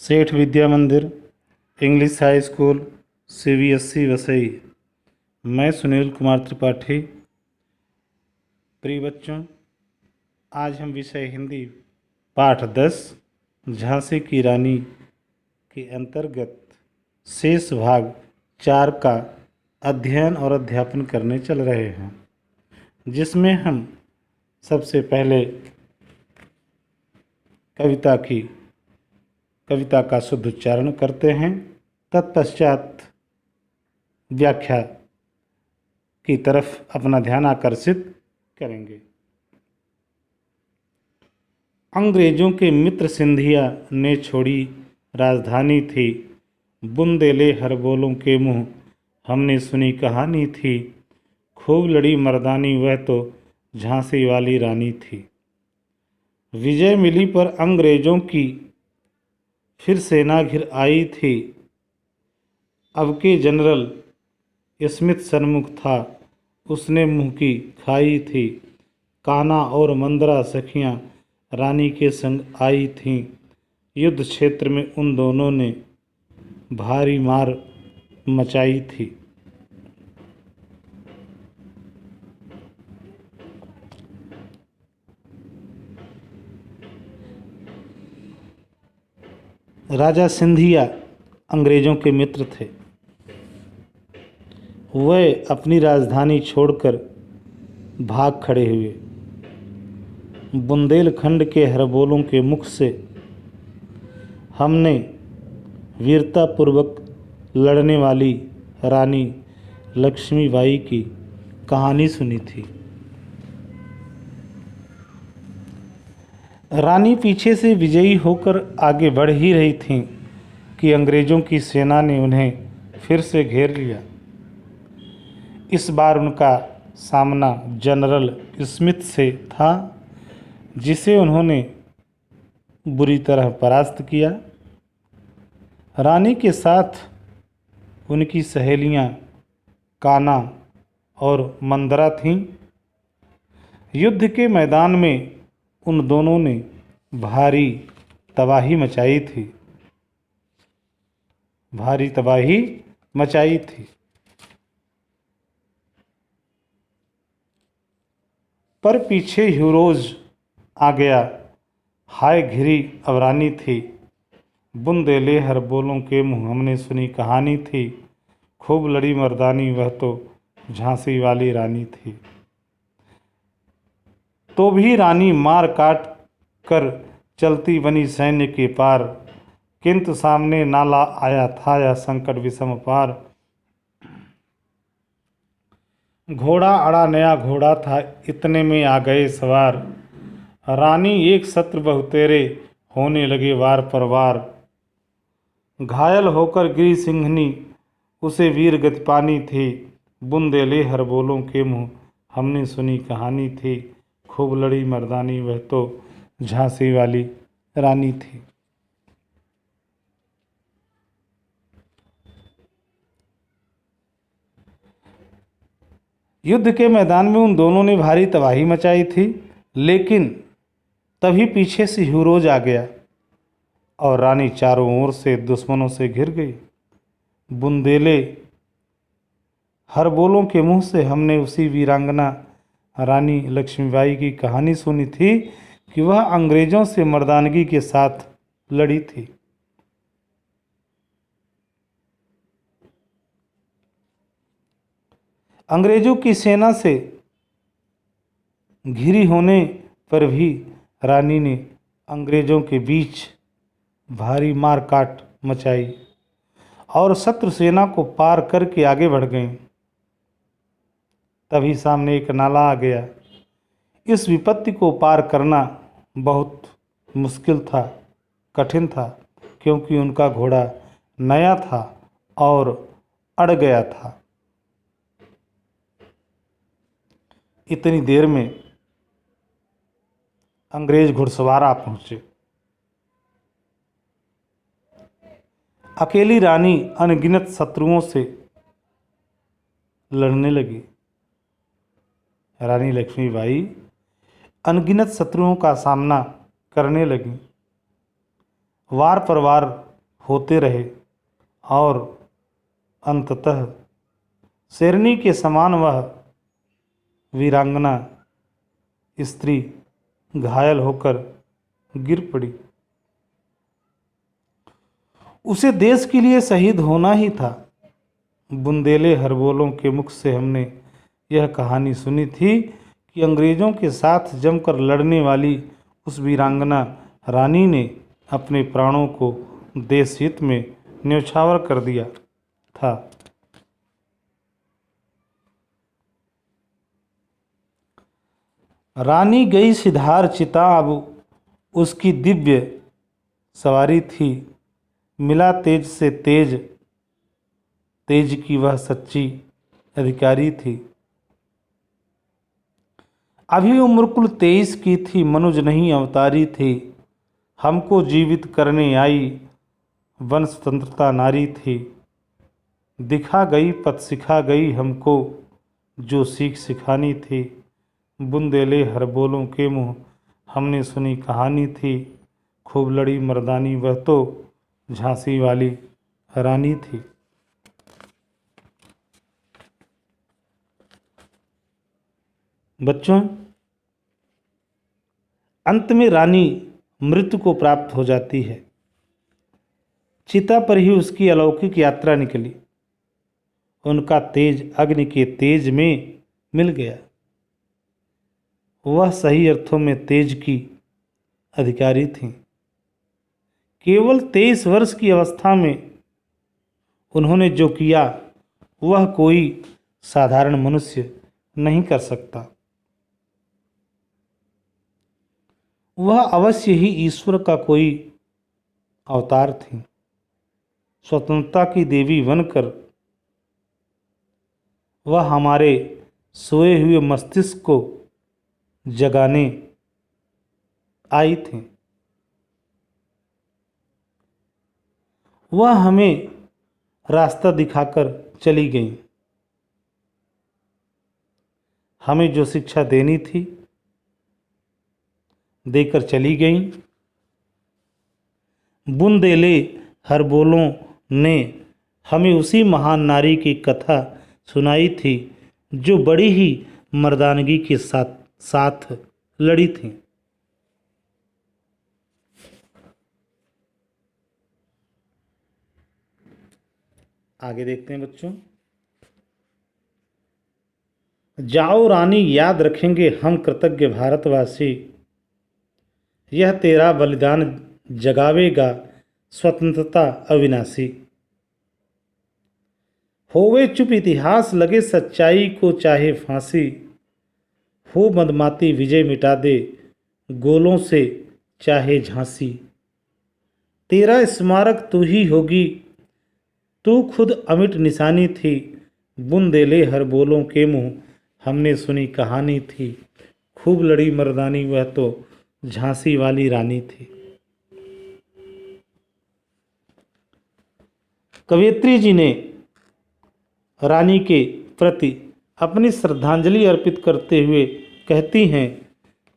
सेठ विद्या मंदिर English high school CBSE Vasai. मैं सुनील कुमार त्रिपाठी। प्रिय बच्चों, आज हम विषय हिंदी पाठ 10 झांसी की रानी के अंतर्गत शेष भाग 4 का अध्ययन और अध्यापन करने चल रहे हैं, जिसमें हम सबसे पहले कविता का शुद्ध उच्चारण करते हैं। तत्पश्चात व्याख्या की तरफ अपना ध्यान आकर्षित करेंगे। अंग्रेजों के मित्र सिंधिया ने छोड़ी राजधानी थी, बुंदेले हर बोलों के मुँह हमने सुनी कहानी थी। खूब लड़ी मर्दानी वह तो झांसी वाली रानी थी। विजय मिली पर अंग्रेजों की फिर सेना घिर आई थी। अब के जनरल स्मिथ सन्मुख था, उसने मुँह की खाई थी। कान्हा और मंदरा सखियाँ रानी के संग आई थीं। युद्ध क्षेत्र में उन दोनों ने भारी मार मचाई थी। राजा सिंधिया अंग्रेजों के मित्र थे। वह अपनी राजधानी छोड़कर भाग खड़े हुए। बुंदेलखंड के हरबोलों के मुख से हमने वीरतापूर्वक लड़ने वाली रानी लक्ष्मीबाई की कहानी सुनी थी। रानी पीछे से विजयी होकर आगे बढ़ ही रही थीं कि अंग्रेज़ों की सेना ने उन्हें फिर से घेर लिया। इस बार उनका सामना जनरल स्मिथ से था, जिसे उन्होंने बुरी तरह परास्त किया। रानी के साथ उनकी सहेलियां कान्हा और मंदरा थीं। युद्ध के मैदान में उन दोनों ने भारी तबाही मचाई थी। पर पीछे ह्यूरोज आ गया। हाय घिरी अब रानी थी, बुंदेले हर बोलों के मुँह हमने सुनी कहानी थी। खूब लड़ी मर्दानी वह तो झांसी वाली रानी थी। तो भी रानी मार काट कर चलती बनी सैन्य के पार, किंतु सामने नाला आया था या संकट विषम पार। घोड़ा अड़ा नया घोड़ा था, इतने में आ गए सवार। रानी एक शत्रु बहुतेरे होने लगे वार पर वार। घायल होकर गिरी सिंहनी उसे वीर गति पानी थी। बुंदेले हर बोलों के मुँह हमने सुनी कहानी थी। खूब लड़ी मर्दानी वह तो झांसी वाली रानी थी। युद्ध के मैदान में उन दोनों ने भारी तबाही मचाई थी, लेकिन तभी पीछे से ह्यूरोज आ गया और रानी चारों ओर से दुश्मनों से घिर गई। बुंदेले हर बोलों के मुंह से हमने उसी वीरांगना रानी लक्ष्मीबाई की कहानी सुनी थी कि वह अंग्रेजों से मर्दानगी के साथ लड़ी थी। अंग्रेजों की सेना से घिरी होने पर भी रानी ने अंग्रेजों के बीच भारी मारकाट मचाई और शत्रु सेना को पार करके आगे बढ़ गई। तभी सामने एक नाला आ गया। इस विपत्ति को पार करना बहुत मुश्किल था, कठिन था, क्योंकि उनका घोड़ा नया था और अड़ गया था। इतनी देर में अंग्रेज घुड़सवार आ पहुंचे। अकेली रानी अनगिनत शत्रुओं से लड़ने लगी। रानी लक्ष्मीबाई अनगिनत शत्रुओं का सामना करने लगी। वार पर वार होते रहे और अंततः शेरनी के समान वह वीरांगना स्त्री घायल होकर गिर पड़ी। उसे देश के लिए शहीद होना ही था। बुंदेले हरबोलों के मुख से हमने यह कहानी सुनी थी कि अंग्रेजों के साथ जमकर लड़ने वाली उस वीरांगना रानी ने अपने प्राणों को देश हित में न्यौछावर कर दिया था। रानी गई सिधार चिता, अब उसकी दिव्य सवारी थी। मिला तेज से तेज, तेज की वह सच्ची अधिकारी थी। अभी उम्र कुल 23 की थी, मनुज नहीं अवतारी थी। हमको जीवित करने आई वंश स्वतंत्रता नारी थी। दिखा गई पथ सिखा गई हमको जो सीख सिखानी थी। बुंदेले हरबोलों के मुँह हमने सुनी कहानी थी। खूब लड़ी मर्दानी वह तो झांसी वाली रानी थी। बच्चों, अंत में रानी मृत्यु को प्राप्त हो जाती है। चिता पर ही उसकी अलौकिक यात्रा निकली। उनका तेज अग्नि के तेज में मिल गया। वह सही अर्थों में तेज की अधिकारी थीं। केवल 23 वर्ष की अवस्था में उन्होंने जो किया वह कोई साधारण मनुष्य नहीं कर सकता। वह अवश्य ही ईश्वर का कोई अवतार थी। स्वतंत्रता की देवी बनकर वह हमारे सोए हुए मस्तिष्क को जगाने आई थी। वह हमें रास्ता दिखाकर चली गई। हमें जो शिक्षा देनी थी देकर चली गई। बुंदेले हरबोलों ने हमें उसी महान नारी की कथा सुनाई थी जो बड़ी ही मर्दानगी के साथ लड़ी थी। आगे देखते हैं बच्चों। जाओ रानी, याद रखेंगे हम कृतज्ञ भारतवासी। यह तेरा बलिदान जगावेगा स्वतंत्रता अविनाशी। होवे चुप इतिहास, लगे सच्चाई को चाहे फांसी। हो मदमाती विजय मिटा दे गोलों से चाहे झांसी। तेरा स्मारक तू ही होगी, तू खुद अमिट निशानी थी। बुंदेले हरबोलों के मुँह हमने सुनी कहानी थी। खूब लड़ी मर्दानी वह तो झांसी वाली रानी थी। कवयित्री जी ने रानी के प्रति अपनी श्रद्धांजलि अर्पित करते हुए कहती हैं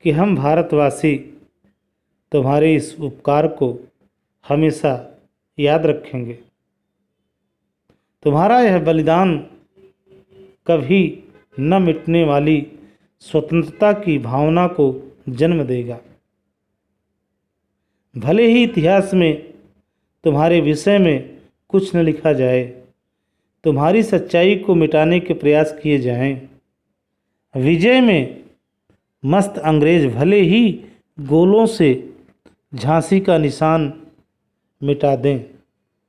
कि हम भारतवासी तुम्हारे इस उपकार को हमेशा याद रखेंगे। तुम्हारा यह बलिदान कभी न मिटने वाली स्वतंत्रता की भावना को जन्म देगा। भले ही इतिहास में तुम्हारे विषय में कुछ न लिखा जाए, तुम्हारी सच्चाई को मिटाने के प्रयास किए जाएं। विजय में मस्त अंग्रेज भले ही गोलों से झांसी का निशान मिटा दें,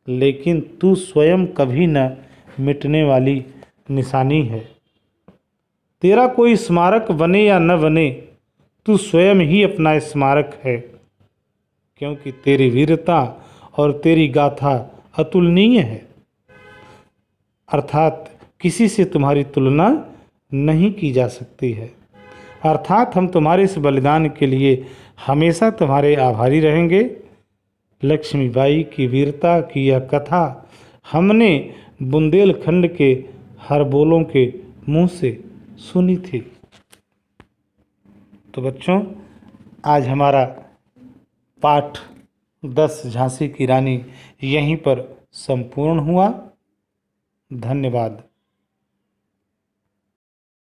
लेकिन तू स्वयं कभी न मिटने वाली निशानी है। तेरा कोई स्मारक बने या न बने, तू स्वयं ही अपना स्मारक है, क्योंकि तेरी वीरता और तेरी गाथा अतुलनीय है। अर्थात किसी से तुम्हारी तुलना नहीं की जा सकती है। अर्थात हम तुम्हारे इस बलिदान के लिए हमेशा तुम्हारे आभारी रहेंगे। लक्ष्मीबाई की वीरता की यह कथा हमने बुंदेलखंड के हरबोलों के मुंह से सुनी थी। तो बच्चों, आज हमारा पाठ 10 झांसी की रानी यहीं पर संपूर्ण हुआ। धन्यवाद।